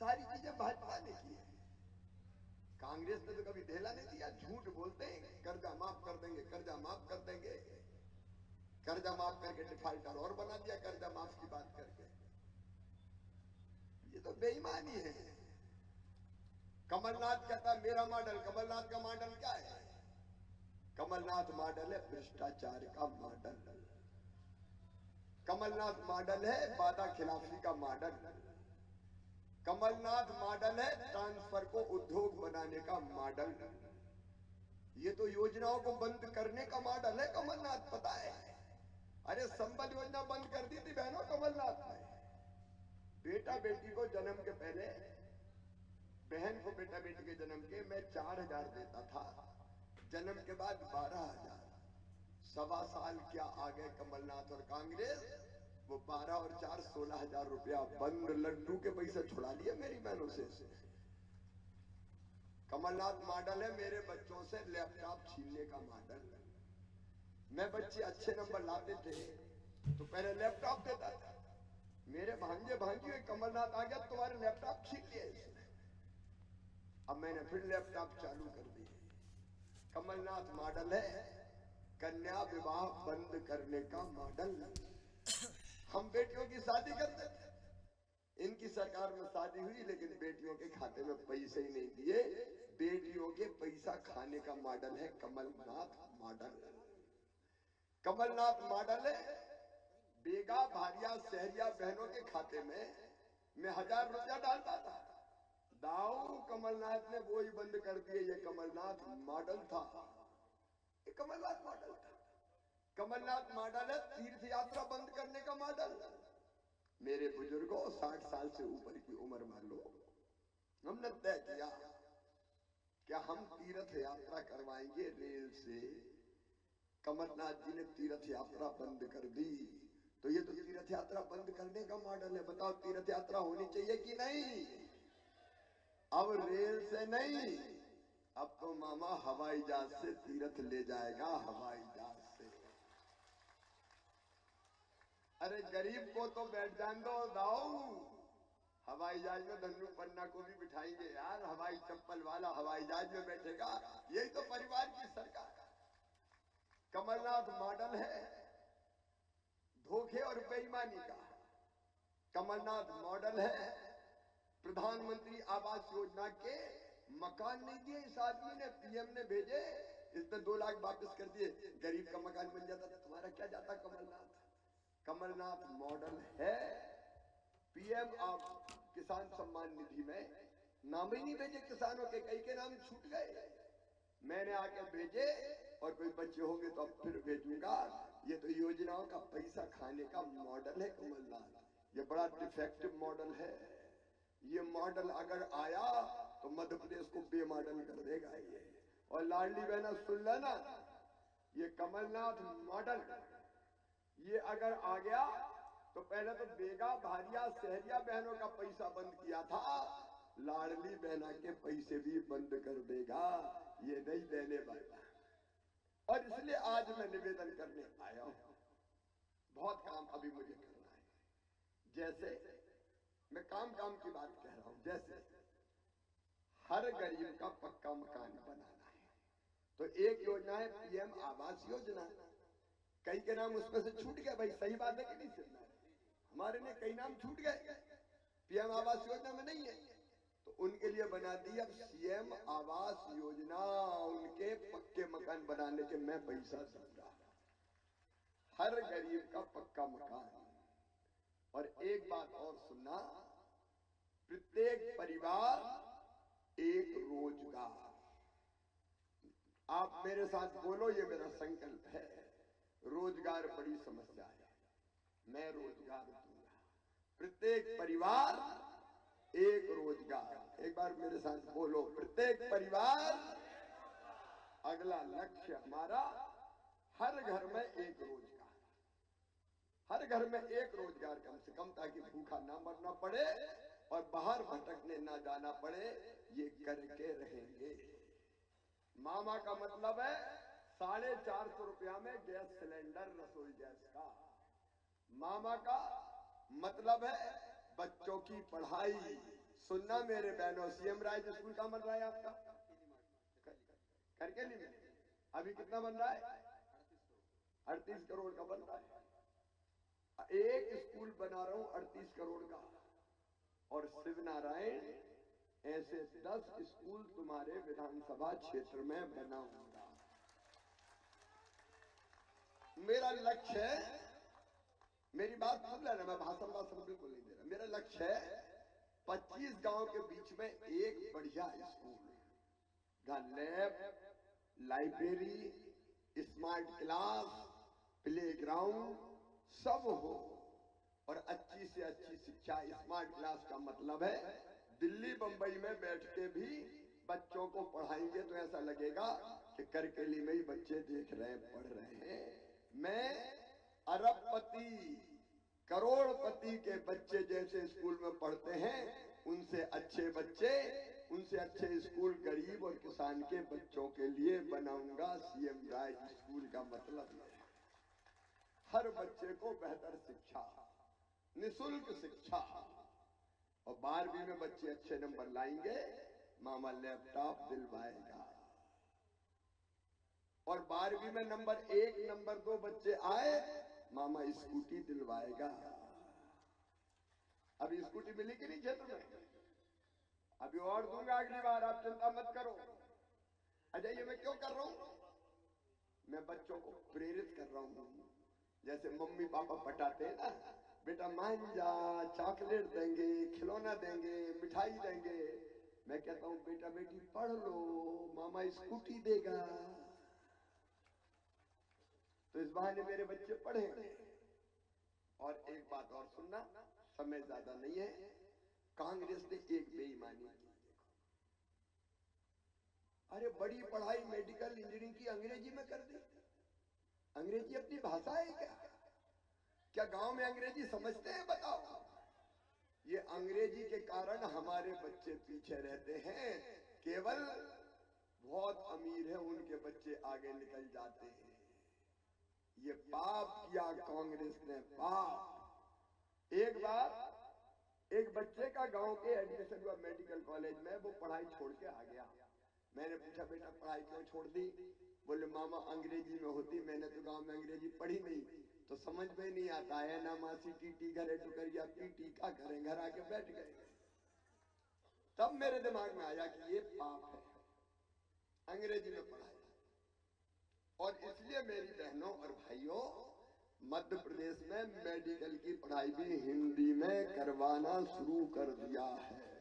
सारी चीजें भाजपा ने की है। कांग्रेस ने तो कभी ढेला नहीं दिया। झूठ बोलते हैं कर्जा माफ कर देंगे, कर्जा माफ कर देंगे, कर्जा माफ करके डिफाल्टर और बना दिया कर्जा माफ की बात करके। ये तो बेईमानी है। कमलनाथ कहता है मेरा मॉडल। कमलनाथ का मॉडल क्या है? कमलनाथ मॉडल है भ्रष्टाचार का मॉडल। कमलनाथ मॉडल है वादा खिलाफी का मॉडल। कमलनाथ मॉडल है ट्रांसफर को उद्योग बनाने का मॉडल। ये तो योजनाओं को बंद करने का मॉडल है कमलनाथ, पता है? अरे संबल योजना बंद कर दी थी बहनों कमलनाथ ने। बेटा बेटी को जन्म के पहले, बहन को बेटा बेटी के जन्म के मैं 4,000 देता था, जन्म के बाद 12,000। 1.25 साल क्या आ गए कमलनाथ और कांग्रेस, वो 12 और 4 16,000 रुपया बंद लड्डू के पैसे छुड़ा लिए मेरी बहनों से। कमलनाथ मॉडल है मेरे बच्चों से लैपटॉप छीनने का मॉडल। मैं बच्चे अच्छे नंबर लाते थे तो पहले लैपटॉप देता था। मेरे भांजे भांजी कमलनाथ आ गया तुम्हारे लैपटॉप छीन लिए इसने। अब मैंने फिर लैपटॉप चालू कर दिए। कमलनाथ मॉडल है कन्या विवाह बंद करने का मॉडल। हम बेटियों की शादी करते थे, इनकी सरकार में शादी हुई लेकिन बेटियों के खाते में पैसे ही नहीं दिए। बेटियों के पैसा खाने का मॉडल है कमलनाथ मॉडल। कमलनाथ मॉडल है बेगा भारिया शहरिया बहनों के खाते में मैं 1,000 रुपया डालता था, दाऊ कमलनाथ ने वो ही बंद कर दिए। ये कमलनाथ मॉडल था, ये कमलनाथ मॉडल था। कमलनाथ मॉडल है तीर्थ यात्रा बंद करने का मॉडल। मेरे बुजुर्गों 60 साल से ऊपर की उम्र मान लो, हमने तय किया क्या हम तीर्थ यात्रा करवाएंगे रेल से। कमलनाथ जी ने तीर्थ यात्रा बंद कर दी, तो ये तो तीर्थ यात्रा बंद करने का मॉडल है। बताओ तीर्थ यात्रा होनी चाहिए कि नहीं? अब रेल से नहीं, अब तो मामा हवाई जहाज से तीर्थ ले जाएगा, हवाई जहाज से। अरे गरीब को तो बैठ जान दो दाऊ, हवाई जहाज में धन्नू पन्ना को भी बिठाएंगे यार। हवाई चप्पल वाला हवाई जहाज में बैठेगा, यही तो परिवार की सरकार। कमलनाथ मॉडल है धोखे और बेईमानी का। कमलनाथ मॉडल है प्रधानमंत्री आवास योजना के मकान नहीं दिए इस आदमी ने, पीएम ने भेजे, इसने 2 लाख वापस कर दिए। गरीब का मकान बन जाता तो तुम्हारा क्या जाता कमलनाथ। कमलनाथ मॉडल है पीएम किसान सम्मान निधि में नाम ही नहीं भेजे किसानों के, कई के नाम छूट गए। मैंने आके भेजे और कोई बच्चे होंगे तो अब फिर भेजूंगा। ये तो योजनाओं का पैसा खाने का मॉडल है कमलनाथ। ये बड़ा डिफेक्टिव मॉडल है। ये मॉडल अगर आया तो मध्य प्रदेश को बेमॉडल कर देगा ये। और लाडली बहना सुन लेना, ये कमलनाथ मॉडल ये अगर आ गया तो पहले तो बेगा भारिया शहरिया बहनों का पैसा बंद किया था, लाडली बहना के पैसे भी बंद कर देगा। ये नहीं देने वाला। और इसलिए आज मैं निवेदन करने आया हूं। बहुत काम अभी मुझे करना है। जैसे मैं काम की बात कह रहा हूं, जैसे हर गरीब का पक्का मकान बनाना है तो एक योजना है पीएम आवास योजना। कई के नाम उसमें से छूट गए, भाई सही बात है कि नहीं? सुनना हमारे ने कई नाम छूट गए, पीएम आवास योजना में नहीं है, तो उनके लिए बना दी अब सीएम आवास योजना। उनके पक्के मकान बनाने के मैं पैसा दूंगा, हर गरीब का पक्का मकान। और एक बात और सुनना, प्रत्येक परिवार एक रोजगार। आप मेरे साथ बोलो, ये मेरा संकल्प है। रोजगार बड़ी समस्या है, मैं रोजगार दूंगा। प्रत्येक परिवार एक रोजगार। एक बार मेरे साथ बोलो, प्रत्येक परिवार। अगला लक्ष्य हमारा हर घर में एक रोजगार, हर घर में एक रोजगार कम से कम, ताकि भूखा ना मरना पड़े और बाहर भटकने ना जाना पड़े। ये करके रहेंगे। मामा का मतलब है 450 रुपया में गैस सिलेंडर रसोई गैस का। मामा का मतलब है बच्चों की पढ़ाई। सुनना मेरे बहनों, सीएम राज स्कूल कहाँ बन रहा है आपका? करकेली में। अभी कितना बन रहा है? 38 करोड़ का बन रहा है। एक स्कूल बना रहा हूं 38 करोड़ का। और शिव नारायण ऐसे 10 स्कूल तुम्हारे विधानसभा क्षेत्र में बनाऊंगा। मेरा लक्ष्य है, मेरी बात सुन लेना, मैं भाषण बिल्कुल नहीं दे रहा। मेरा लक्ष्य है 25 गांव के बीच में एक बढ़िया स्कूल, जहां lab, library, smart class, playground सब हो और अच्छी से अच्छी शिक्षा। स्मार्ट क्लास का मतलब है दिल्ली बंबई में बैठ के भी बच्चों को पढ़ाएंगे तो ऐसा लगेगा कि करकेली में ही बच्चे देख रहे हैं, पढ़ रहे हैं। मैं अरबपति, करोड़पति के बच्चे जैसे स्कूल में पढ़ते हैं, उनसे अच्छे बच्चे, उनसे अच्छे स्कूल गरीब और किसान के बच्चों के लिए बनाऊंगा। सीएम राय स्कूल का मतलब है हर बच्चे को बेहतर शिक्षा, निःशुल्क शिक्षा। और 12वीं में बच्चे अच्छे नंबर लाएंगे, मामा लैपटॉप दिलवाएगा। और 12वीं में नंबर 1, नंबर 2 बच्चे आए, मामा स्कूटी दिलवाएगा। अभी स्कूटी मिली कि नहीं क्षेत्र में? अभी और दूंगा अगली बार, आप चिंता मत करो। अच्छा, ये मैं क्यों कर रहा हूं? मैं बच्चों को प्रेरित कर रहा हूं। जैसे मम्मी पापा पटाते हैं ना, बेटा मान जा, चॉकलेट देंगे, खिलौना देंगे, मिठाई देंगे। मैं कहता हूं बेटा बेटी पढ़ लो, मामा स्कूटी देगा। तो इस बहाने मेरे बच्चे पढ़ेंगे। और एक बात और सुनना, समय ज्यादा नहीं है। कांग्रेस ने एक बेईमानी की, देखो। अरे बड़ी पढ़ाई मेडिकल इंजीनियरिंग की अंग्रेजी में कर दी। अंग्रेजी अपनी भाषा है क्या? क्या गांव में अंग्रेजी समझते हैं? बताओ। ये अंग्रेजी के कारण हमारे बच्चे पीछे रहते हैं। केवल बहुत अमीर है उनके बच्चे आगे निकल जाते हैं। ये पाप किया कांग्रेस ने, पाप। एक बार एक बच्चे का गांव के एडमिशन हुआ मेडिकल कॉलेज में, वो पढ़ाई छोड़ के आ गया। मैंने पूछा बेटा पढ़ाई क्यों छोड़ दी? बोले मामा अंग्रेजी में होती, मैंने तो गांव में अंग्रेजी पढ़ी नहीं, तो समझ में नहीं आता है ना। मासी टीटी घरे टुकरिया पीटी का करें, घर आके बैठ गए। तब मेरे दिमाग में आया कि ये पाप है अंग्रेजी में पढ़ाई। और इसलिए मेरी बहनों और भाइयों, मध्य प्रदेश में मेडिकल की पढ़ाई भी हिंदी में करवाना शुरू कर दिया है।